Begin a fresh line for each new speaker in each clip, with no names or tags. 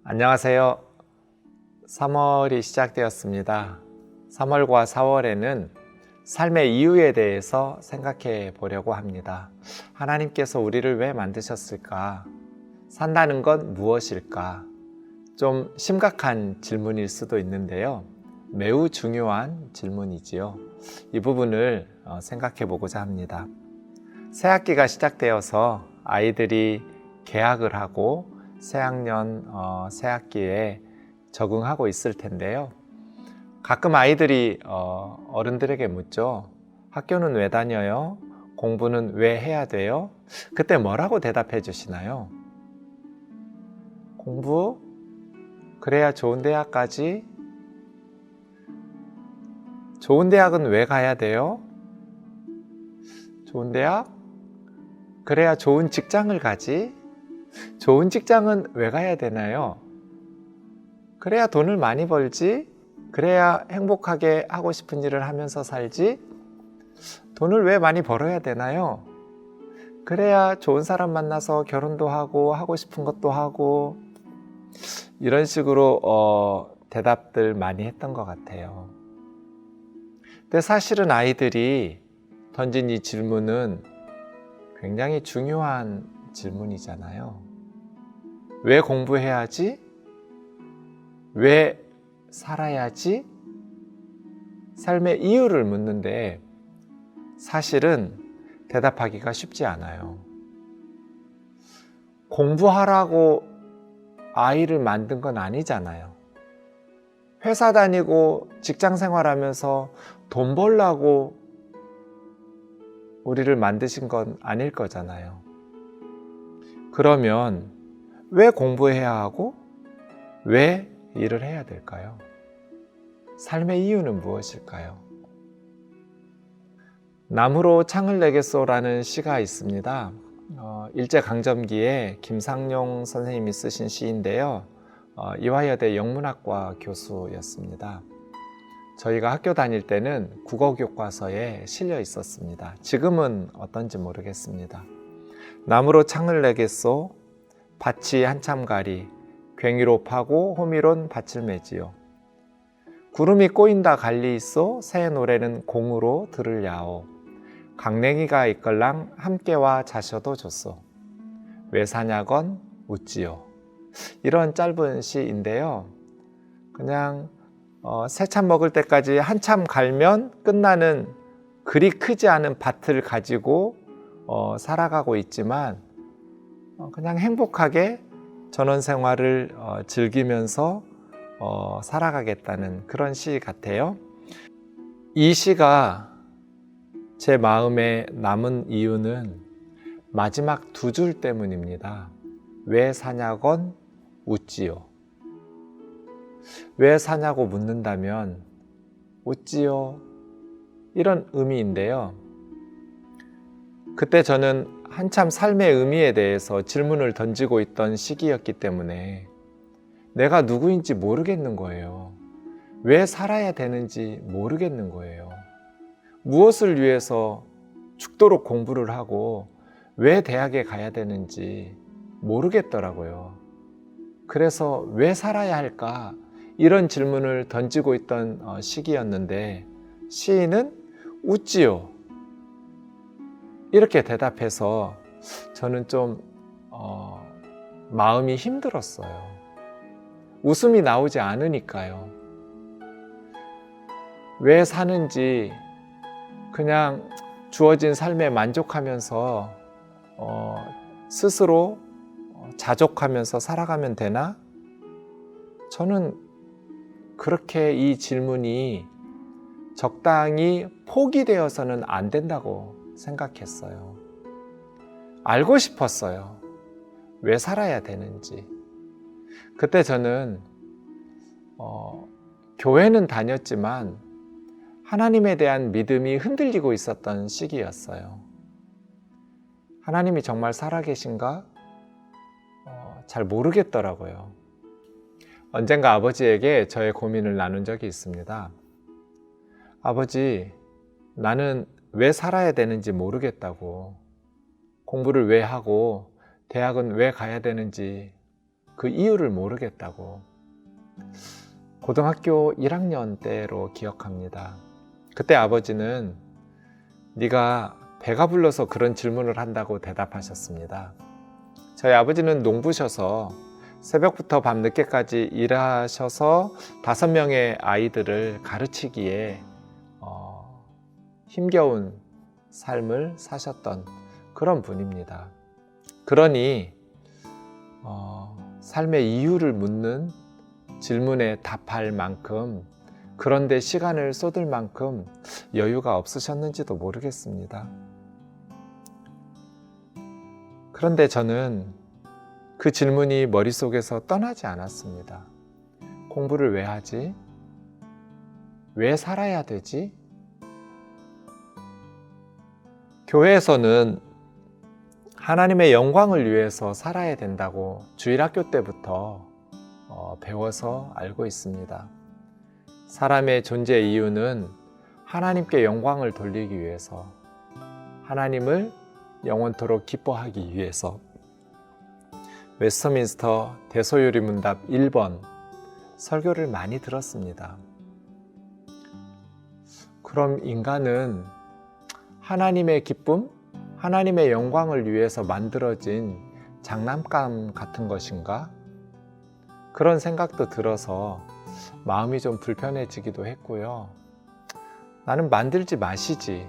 안녕하세요. 3월이 시작되었습니다. 3월과 4월에는 삶의 이유에 대해서 생각해 보려고 합니다. 하나님께서 우리를 왜 만드셨을까? 산다는 건 무엇일까? 좀 심각한 질문일 수도 있는데요. 매우 중요한 질문이지요. 이 부분을 생각해 보고자 합니다. 새학기가 시작되어서 아이들이 개학을 하고 새학년 새학기에 적응하고 있을 텐데요. 가끔 아이들이 어른들에게 묻죠. 학교는 왜 다녀요? 공부는 왜 해야 돼요? 그때 뭐라고 대답해 주시나요? 공부? 그래야 좋은 대학 가지? 좋은 대학은 왜 가야 돼요? 좋은 대학? 그래야 좋은 직장을 가지? 좋은 직장은 왜 가야 되나요? 그래야 돈을 많이 벌지? 그래야 행복하게 하고 싶은 일을 하면서 살지? 돈을 왜 많이 벌어야 되나요? 그래야 좋은 사람 만나서 결혼도 하고 싶은 것도 하고 이런 식으로 대답들 많이 했던 것 같아요. 근데 사실은 아이들이 던진 이 질문은 굉장히 중요한 질문이잖아요. 왜 공부해야지? 왜 살아야지? 삶의 이유를 묻는데 사실은 대답하기가 쉽지 않아요. 공부하라고 아이를 만든 건 아니잖아요. 회사 다니고 직장 생활하면서 돈 벌라고 우리를 만드신 건 아닐 거잖아요. 그러면 왜 공부해야 하고 왜 일을 해야 될까요? 삶의 이유는 무엇일까요? 나무로 창을 내겠소라는 시가 있습니다. 일제강점기에 김상용 선생님이 쓰신 시인데요. 이화여대 영문학과 교수였습니다. 저희가 학교 다닐 때는 국어교과서에 실려 있었습니다. 지금은 어떤지 모르겠습니다. 나무로 창을 내겠소, 밭이 한참 가리, 괭이로 파고 호미론 밭을 매지요. 구름이 꼬인다 갈리 있소, 새 노래는 공으로 들으랴오. 강냉이가 있걸랑 함께와 자셔도 좋소. 왜 사냐건 웃지요. 이런 짧은 시인데요. 그냥 새참 먹을 때까지 한참 갈면 끝나는 그리 크지 않은 밭을 가지고 살아가고 있지만 그냥 행복하게 전원 생활을 즐기면서 살아가겠다는 그런 시 같아요. 이 시가 제 마음에 남은 이유는 마지막 두 줄 때문입니다. 왜 사냐건 웃지요. 왜 사냐고 묻는다면 웃지요. 이런 의미인데요. 그때 저는 한참 삶의 의미에 대해서 질문을 던지고 있던 시기였기 때문에 내가 누구인지 모르겠는 거예요. 왜 살아야 되는지 모르겠는 거예요. 무엇을 위해서 죽도록 공부를 하고 왜 대학에 가야 되는지 모르겠더라고요. 그래서 왜 살아야 할까? 이런 질문을 던지고 있던 시기였는데 시인은 웃지요. 이렇게 대답해서 저는 좀 마음이 힘들었어요. 웃음이 나오지 않으니까요. 왜 사는지 그냥 주어진 삶에 만족하면서 스스로 자족하면서 살아가면 되나? 저는 그렇게 이 질문이 적당히 포기되어서는 안 된다고 생각했어요. 알고 싶었어요. 왜 살아야 되는지. 그때 저는 교회는 다녔지만 하나님에 대한 믿음이 흔들리고 있었던 시기였어요. 하나님이 정말 살아계신가? 잘 모르겠더라고요. 언젠가 아버지에게 저의 고민을 나눈 적이 있습니다. 아버지, 나는 왜 살아야 되는지 모르겠다고. 공부를 왜 하고 대학은 왜 가야 되는지 그 이유를 모르겠다고. 고등학교 1학년 때로 기억합니다. 그때 아버지는 네가 배가 불러서 그런 질문을 한다고 대답하셨습니다. 저희 아버지는 농부셔서 새벽부터 밤늦게까지 일하셔서 5명의 아이들을 가르치기에 힘겨운 삶을 사셨던 그런 분입니다. 그러니 삶의 이유를 묻는 질문에 답할 만큼, 그런데 시간을 쏟을 만큼 여유가 없으셨는지도 모르겠습니다. 그런데 저는 그 질문이 머릿속에서 떠나지 않았습니다. 공부를 왜 하지? 왜 살아야 되지? 교회에서는 하나님의 영광을 위해서 살아야 된다고 주일학교 때부터 배워서 알고 있습니다. 사람의 존재 이유는 하나님께 영광을 돌리기 위해서, 하나님을 영원토록 기뻐하기 위해서. 웨스터민스터 대소요리 문답 1번 설교를 많이 들었습니다. 그럼 인간은 하나님의 기쁨, 하나님의 영광을 위해서 만들어진 장난감 같은 것인가? 그런 생각도 들어서 마음이 좀 불편해지기도 했고요. 나는 만들지 마시지.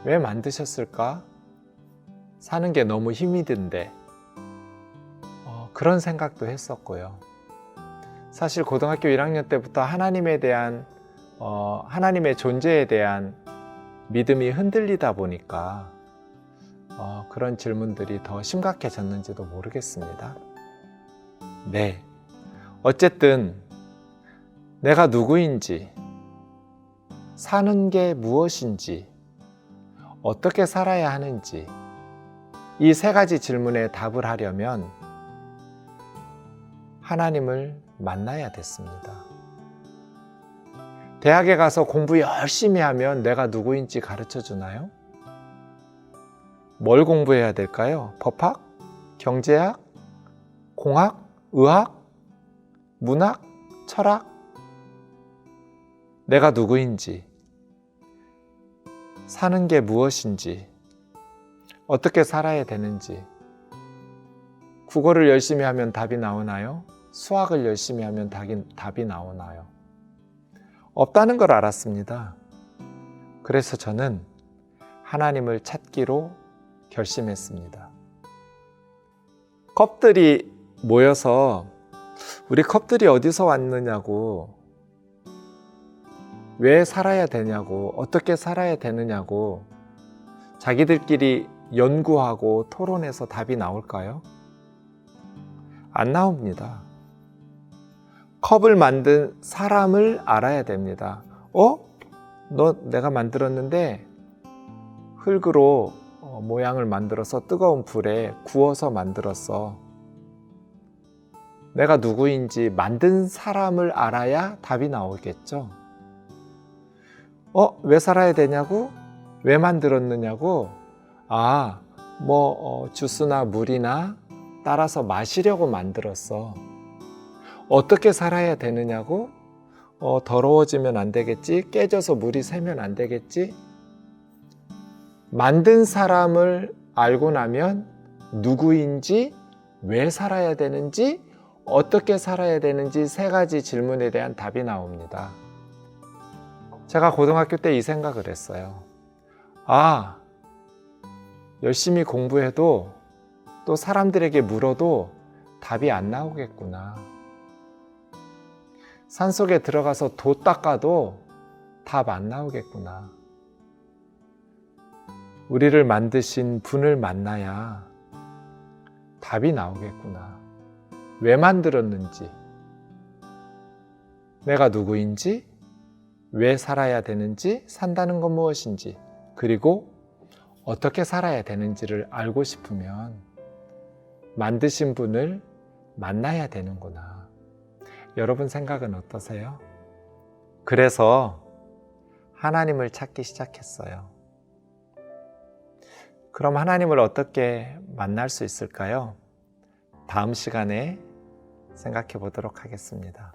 왜 만드셨을까? 사는 게 너무 힘이 든데. 그런 생각도 했었고요. 사실 고등학교 1학년 때부터 하나님에 대한 하나님의 존재에 대한 믿음이 흔들리다 보니까 그런 질문들이 더 심각해졌는지도 모르겠습니다. 네, 어쨌든 내가 누구인지, 사는 게 무엇인지, 어떻게 살아야 하는지, 이 3가지 질문에 답을 하려면 하나님을 만나야 됐습니다. 대학에 가서 공부 열심히 하면 내가 누구인지 가르쳐 주나요? 뭘 공부해야 될까요? 법학? 경제학? 공학? 의학? 문학? 철학? 내가 누구인지, 사는 게 무엇인지, 어떻게 살아야 되는지. 국어를 열심히 하면 답이 나오나요? 수학을 열심히 하면 답이 나오나요? 없다는 걸 알았습니다. 그래서 저는 하나님을 찾기로 결심했습니다. 컵들이 모여서 우리 컵들이 어디서 왔느냐고, 왜 살아야 되냐고, 어떻게 살아야 되느냐고 자기들끼리 연구하고 토론해서 답이 나올까요? 안 나옵니다. 컵을 만든 사람을 알아야 됩니다. 너 내가 만들었는데 흙으로 모양을 만들어서 뜨거운 불에 구워서 만들었어. 내가 누구인지 만든 사람을 알아야 답이 나오겠죠. 왜 살아야 되냐고? 왜 만들었느냐고? 주스나 물이나 따라서 마시려고 만들었어. 어떻게 살아야 되느냐고? 더러워지면 안 되겠지? 깨져서 물이 새면 안 되겠지? 만든 사람을 알고 나면 누구인지, 왜 살아야 되는지, 어떻게 살아야 되는지 3가지 질문에 대한 답이 나옵니다. 제가 고등학교 때 이 생각을 했어요. 열심히 공부해도 또 사람들에게 물어도 답이 안 나오겠구나. 산속에 들어가서 도 닦아도 답 안 나오겠구나. 우리를 만드신 분을 만나야 답이 나오겠구나. 왜 만들었는지, 내가 누구인지, 왜 살아야 되는지, 산다는 건 무엇인지, 그리고 어떻게 살아야 되는지를 알고 싶으면 만드신 분을 만나야 되는구나. 여러분 생각은 어떠세요? 그래서 하나님을 찾기 시작했어요. 그럼 하나님을 어떻게 만날 수 있을까요? 다음 시간에 생각해 보도록 하겠습니다.